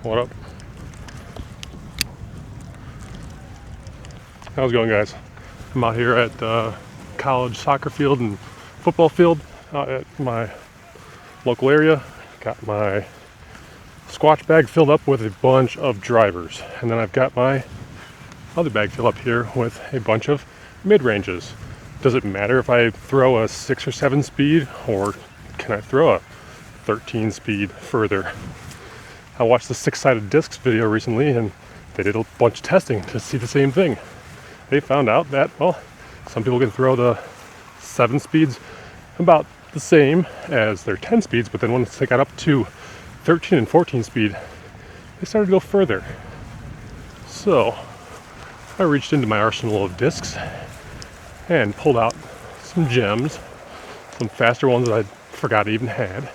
What up? How's it going, guys? I'm out here at the college soccer field and football field out at my local area. Got my squatch bag filled up with a bunch of drivers, and then I've got my other bag filled up here with a bunch of mid-ranges. Does it matter if I throw a 6 or 7 speed, or can I throw a 13 speed further? I watched the 6-sided discs video recently, and they did a bunch of testing to see the same thing. They found out that, well, some people can throw the 7 speeds about the same as their 10 speeds, but then once they got up to 13 and 14 speed, they started to go further. So I reached into my arsenal of discs and pulled out some gems, some faster ones that I forgot I even had.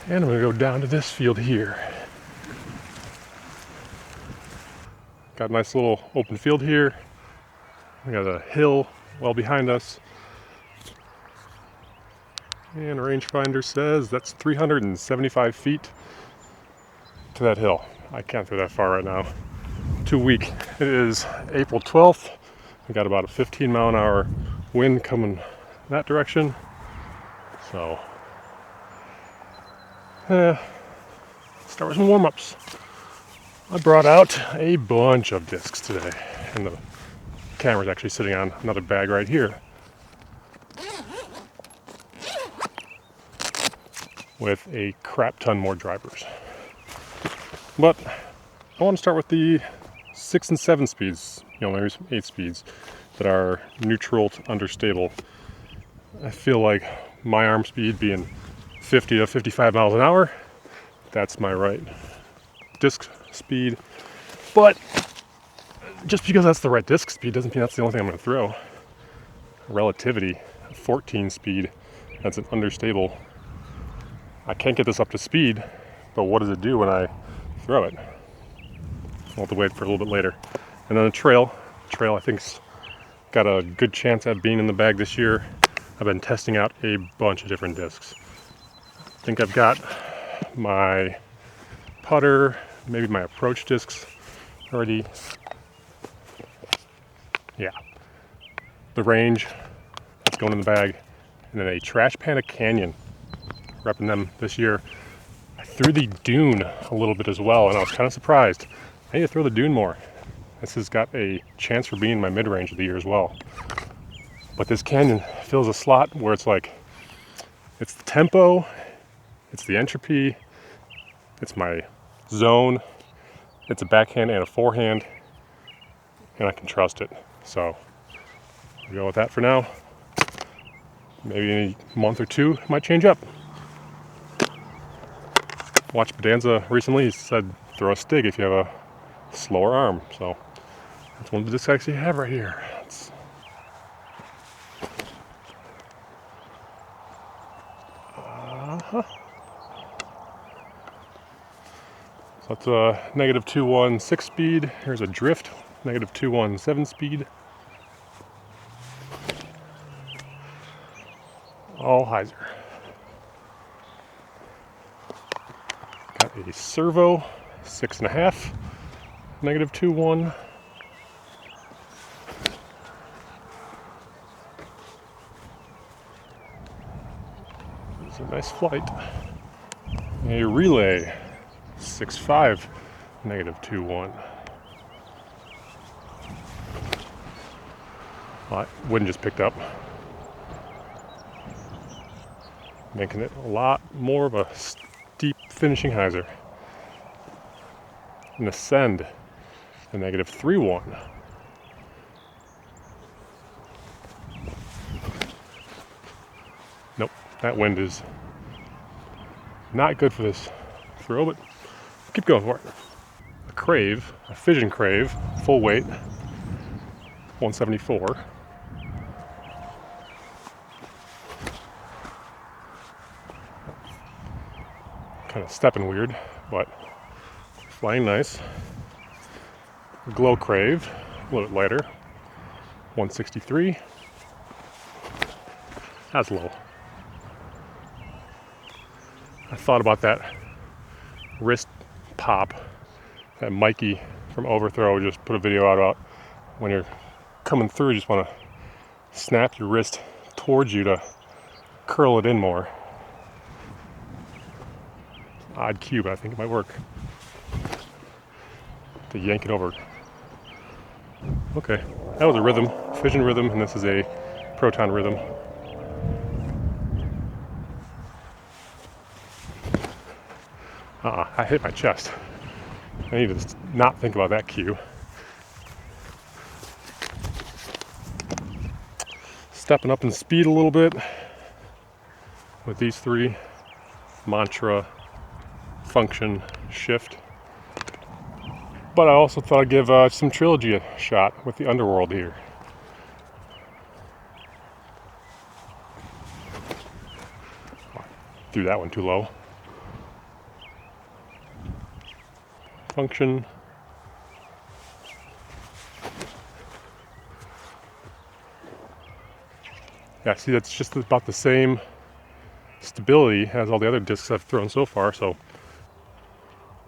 And I'm gonna go down to this field here. Got a nice little open field here. We got a hill well behind us. And rangefinder says that's 375 feet to that hill. I can't throw that far right now. Too weak. It is April 12th. We got about a 15 mile an hour wind coming that direction. So, start with some warm-ups. I brought out a bunch of discs today, and the camera's actually sitting on another bag right here with a crap ton more drivers. But I want to start with the 6 and 7 speeds, maybe some 8 speeds that are neutral to understable. I feel like my arm speed being 50 to 55 miles an hour, that's my right disc speed. But just because that's the right disc speed doesn't mean that's the only thing I'm going to throw. Relativity, 14 speed, that's an understable. I can't get this up to speed, but what does it do when I throw it? I'll have to wait for a little bit later. And then the trail I think's got a good chance at being in the bag this year. I've been testing out a bunch of different discs. I think I've got my putter, maybe my approach discs already. Yeah. The range, that's going in the bag. And then a Trash Panda Canyon, repping them this year. I threw the Dune a little bit as well, and I was kind of surprised. I need to throw the Dune more. This has got a chance for being my mid-range of the year as well. But this Canyon fills a slot where it's like, it's the tempo, it's the entropy, it's my zone, it's a backhand and a forehand, and I can trust it. So I'll go with that for now. Maybe in a month or two, it might change up. Watched Bedanza recently, he said throw a Stig if you have a slower arm. So that's one of the discs I actually have right here. So that's a negative 2-1 6 speed. Here's a drift, negative 2-1 7 speed. All hyzer. Got a servo, 6.5, negative 2-1. It's a nice flight. A relay, 6.5, negative 2-1. Wind just picked up, making it a lot more of a steep finishing hyzer. An ascend, a negative 3-1. Nope, that wind is not good for this throw, but keep going for it. A Crave, a Fission Crave, full weight, 174. Kind of stepping weird, but flying nice. Glow Crave, a little bit lighter, 163. That's low. I thought about that wrist pop that Mikey from Overthrow just put a video out about. When you're coming through, you just want to snap your wrist towards you to curl it in more. Odd cue, but I think it might work. To yank it over. Okay, that was a rhythm, fission rhythm, and this is a proton rhythm. I hit my chest. I need to not think about that cue. Stepping up in speed a little bit with these three: mantra, function, shift. But I also thought I'd give some Trilogy a shot with the Underworld here. Threw that one too low. Function. Yeah, see, that's just about the same stability as all the other discs I've thrown so far. So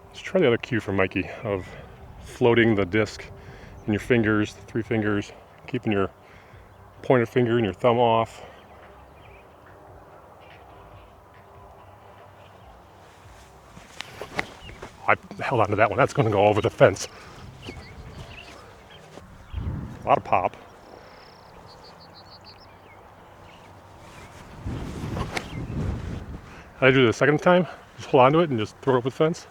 let's try the other cue from Mikey of floating the disc in your fingers, 3 fingers, keeping your pointer finger and your thumb off. I held on to that one. That's going to go over the fence. A lot of pop. How did I do it the second time? Just hold on to it and just throw it over the fence?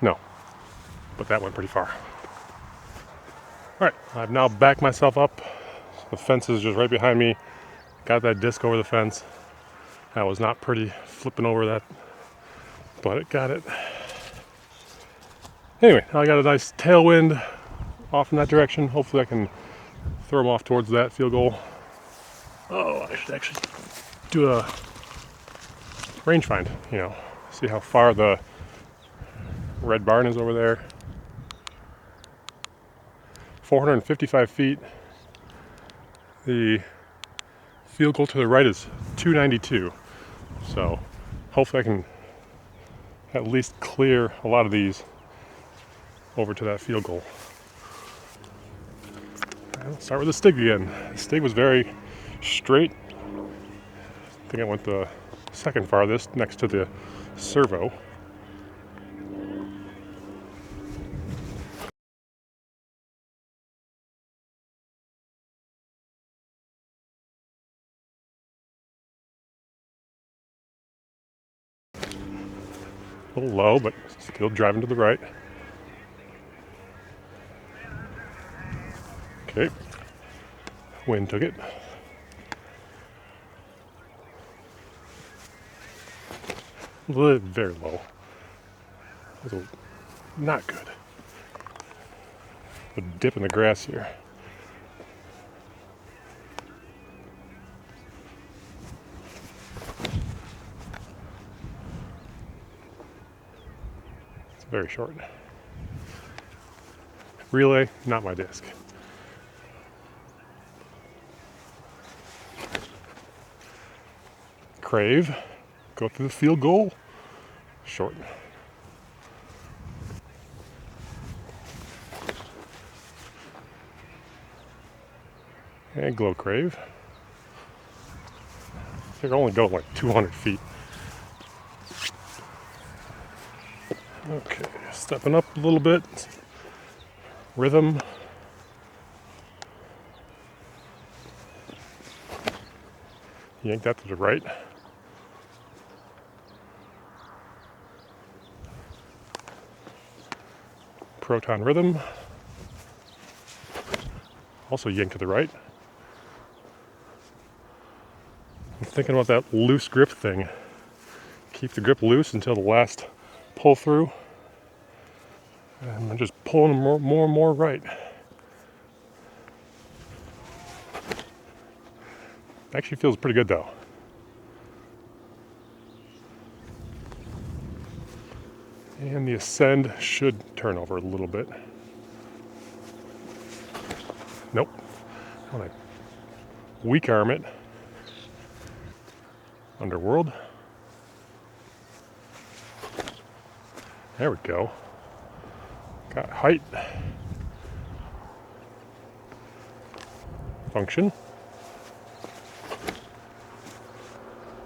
No, but that went pretty far. All right, I've now backed myself up. The fence is just right behind me. Got that disc over the fence. That was not pretty, flipping over that, but it got it. Anyway, I got a nice tailwind off in that direction. Hopefully I can throw them off towards that field goal. Oh, I should actually do a range find, see how far the red barn is over there. 455 feet. The field goal to the right is 292. So hopefully I can at least clear a lot of these over to that field goal. I'll start with the stig again. The stig was very straight. I think I went the second farthest next to the servo. A little low, but still driving to the right. Okay. Wind took it. Very low. Not good. A dip in the grass here. It's very short. Relay, not my disc. Crave, go through the field goal. Short. And glow crave. They're only going like 200 feet. Okay, stepping up a little bit. Rhythm. Yank that to the right. Proton rhythm. Also yank to the right. I'm thinking about that loose grip thing. Keep the grip loose until the last pull through. And I'm just pulling them more and more right. Actually feels pretty good though. And the ascend should turn over a little bit. Nope. I want to weak arm it. Underworld. There we go. Got height. Function.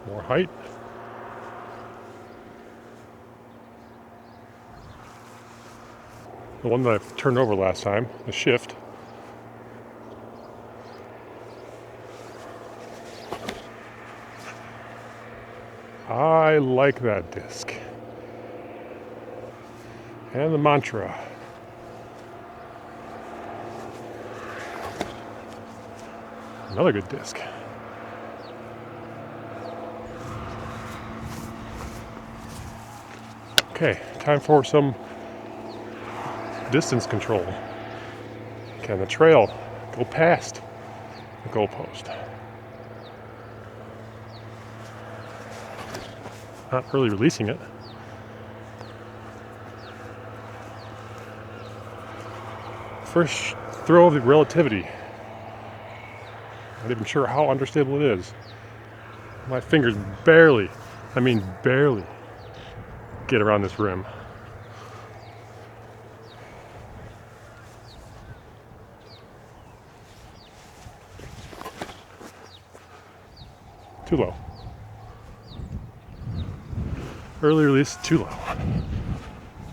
More height. The one that I've turned over last time, the shift. I like that disc. And the mantra. Another good disc. Okay, time for some distance control. Can the trail go past the goalpost? Not really releasing it. First throw of the relativity. Not even sure how understable it is. My fingers barely get around this rim. Too low. Early release, too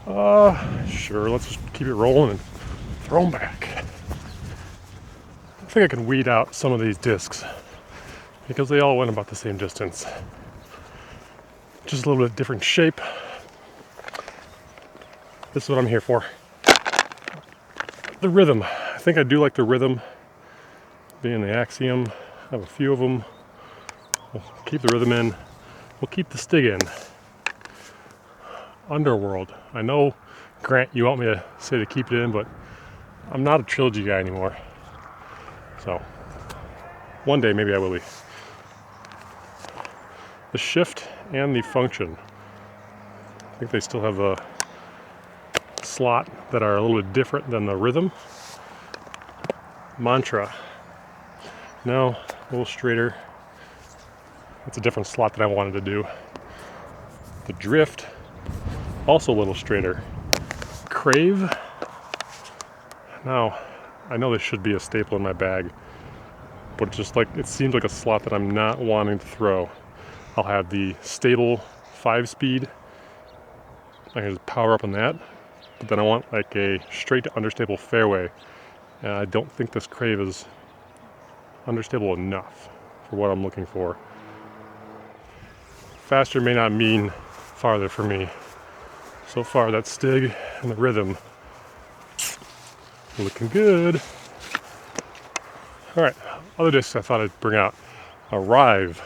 low. Sure, let's just keep it rolling and throw them back. I think I can weed out some of these discs because they all went about the same distance. Just a little bit different shape. This is what I'm here for. The rhythm. I think I do like the rhythm. Being the Axiom, I have a few of them. We'll keep the rhythm in. We'll keep the stig in. Underworld. I know, Grant, you want me to say to keep it in, but I'm not a Trilogy guy anymore. So, one day maybe I will be. The shift and the function. I think they still have a slot that are a little bit different than the rhythm. Mantra. No, a little straighter. It's a different slot that I wanted to do. The drift. Also a little straighter. Crave. Now, I know this should be a staple in my bag, but it's just like, it seems like a slot that I'm not wanting to throw. I'll have the stable 5-speed. I can just power up on that, but then I want like a straight to understable fairway. And I don't think this Crave is understable enough for what I'm looking for. Faster may not mean farther for me. So far, that stig and the rhythm looking good. All right, other discs I thought I'd bring out. Arrive,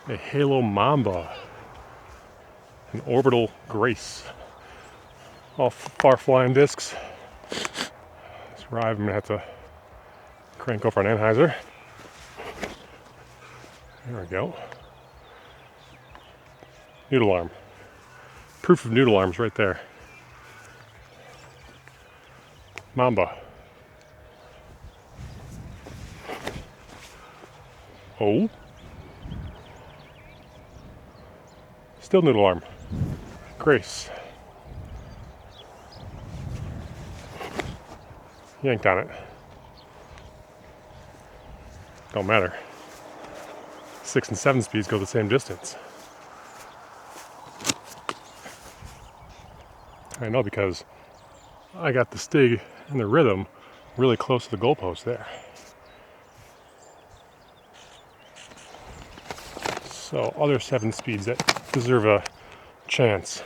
a Halo Mamba, an Orbital Grace. All far flying discs. This Arrive, I'm gonna have to crank over an Anheuser. There we go. Noodle arm. Proof of noodle arms right there. Mamba. Oh. Still noodle arm. Grace. Yanked on it. Don't matter. 6 and 7 speeds go the same distance. I know because I got the stig and the rhythm really close to the goalpost there. So other 7 speeds that deserve a chance.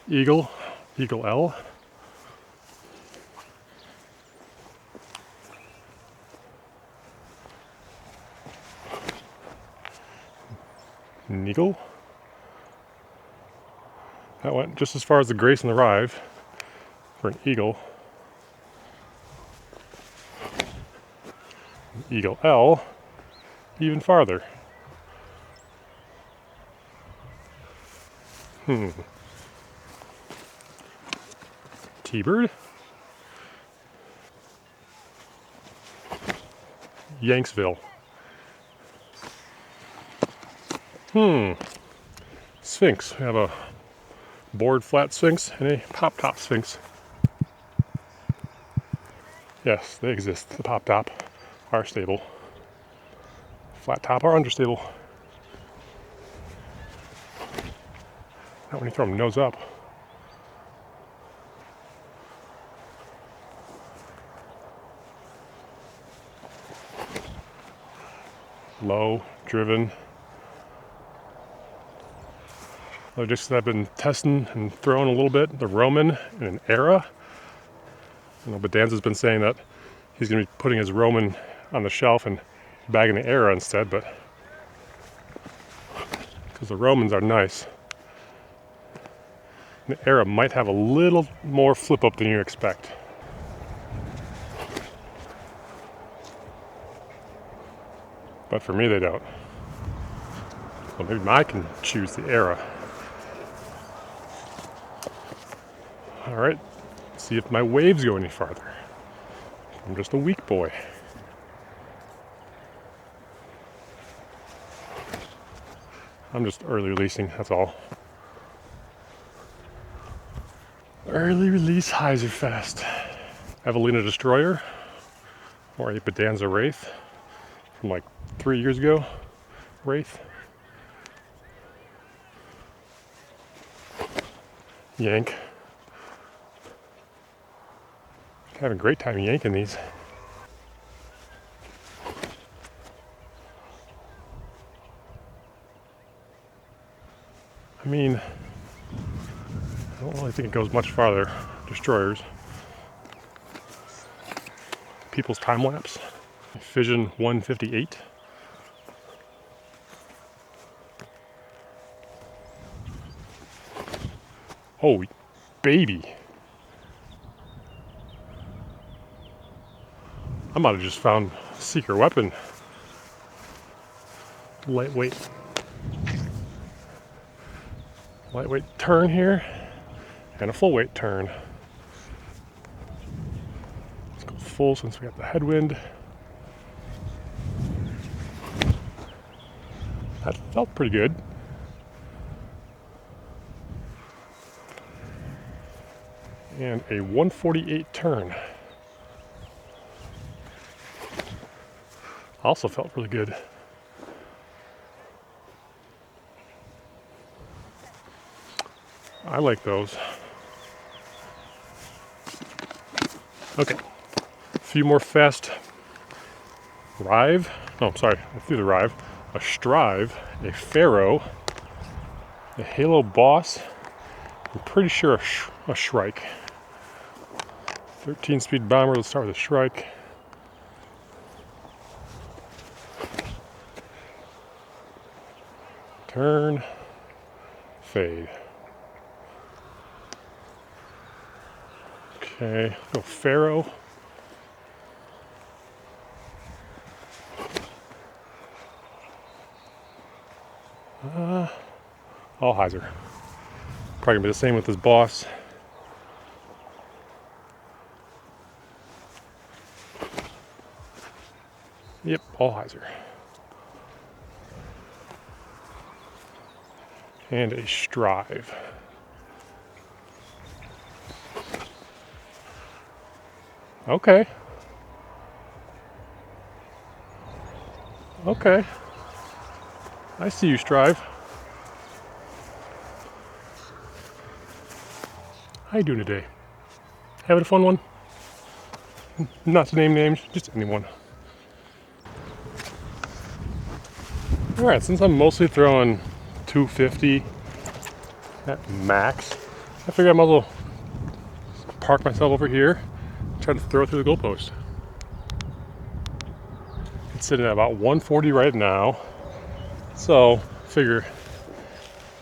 Eagle, Eagle L. Eagle. That went just as far as the Grace and the Rive for an Eagle. Eagle L, even farther. T-Bird. Yanksville. Sphinx. We have a board flat sphinx and a pop top sphinx. Yes, they exist. The pop top are stable. Flat top are understable. Not when you throw them nose up. Low, driven. Just that I've been testing and throwing a little bit. The Roman and an Era. But Danza's been saying that he's going to be putting his Roman on the shelf and bagging the Era instead, but because the Romans are nice. The Era might have a little more flip up than you expect. But for me, they don't. Well, maybe I can choose the Era. All right, see if my waves go any farther. I'm just a weak boy. I'm just early releasing, that's all. Early release highs are fast. Evelina Destroyer, or a Bedanza Wraith from like 3 years ago. Wraith. Yank. Having a great time yanking these. I mean, I don't really think it goes much farther. Destroyers. People's time lapse. Fission 158. Oh, baby. I might have just found a secret weapon. Lightweight turn here, and a full weight turn. Let's go full since we got the headwind. That felt pretty good. And a 148 turn. Also felt really good. I like those. Okay, a few more fast Rive. Oh, I'm sorry, I threw the Rive. A Strive, a Pharaoh, a Halo Boss. I'm pretty sure a Shrike. 13-speed bomber. Let's start with a Shrike. Turn, fade. Okay, go Pharaoh. Allheiser. Probably gonna be the same with his boss. Yep, Allheiser. And a Strive. Okay. Okay. I see you, Strive. How you doing today? Having a fun one? Not to name names, just anyone. Alright, since I'm mostly throwing 250 at max, I figure I might as well park myself over here, try to throw it through the goalpost. It's sitting at about 140 right now, so figure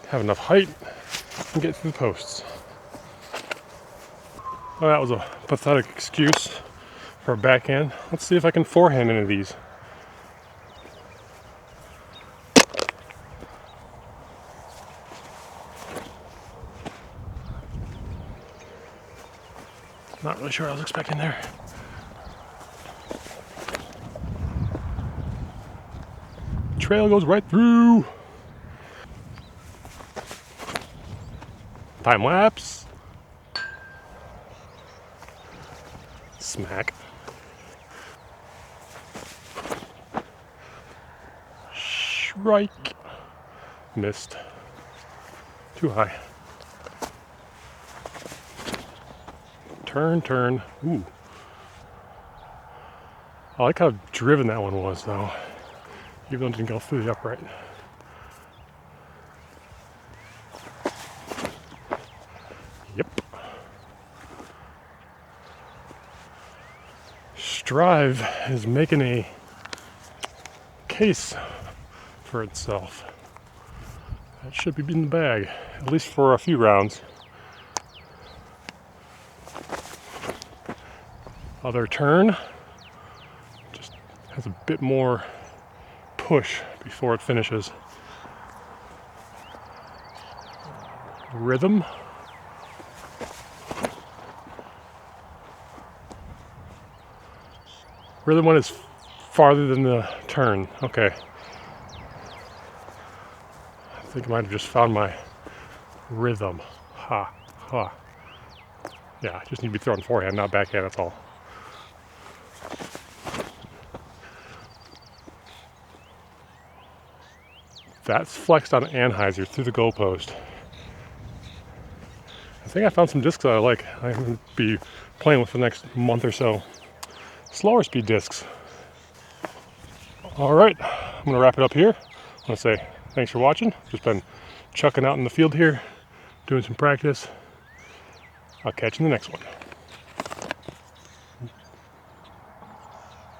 have enough height and get through the posts. Well, that was a pathetic excuse for a backhand. Let's see if I can forehand any of these. Not really sure what I was expecting there. Trail goes right through. Time lapse. Smack. Strike. Missed. Too high. Turn, turn. Ooh. I like how driven that one was, though. Even though it didn't go through the upright. Yep. Strive is making a case for itself. That should be in the bag, at least for a few rounds. Other turn. Just has a bit more push before it finishes. Rhythm. Rhythm one is farther than the turn. Okay. I think I might have just found my rhythm. Ha, ha. Yeah, I just need to be throwing forehand, not backhand, that's all. That's flexed on Anheuser through the goalpost. I think I found some discs that I like. I'm going to be playing with for the next month or so. Slower speed discs. All right, I'm going to wrap it up here. I want to say thanks for watching. Just been chucking out in the field here, doing some practice. I'll catch you in the next one.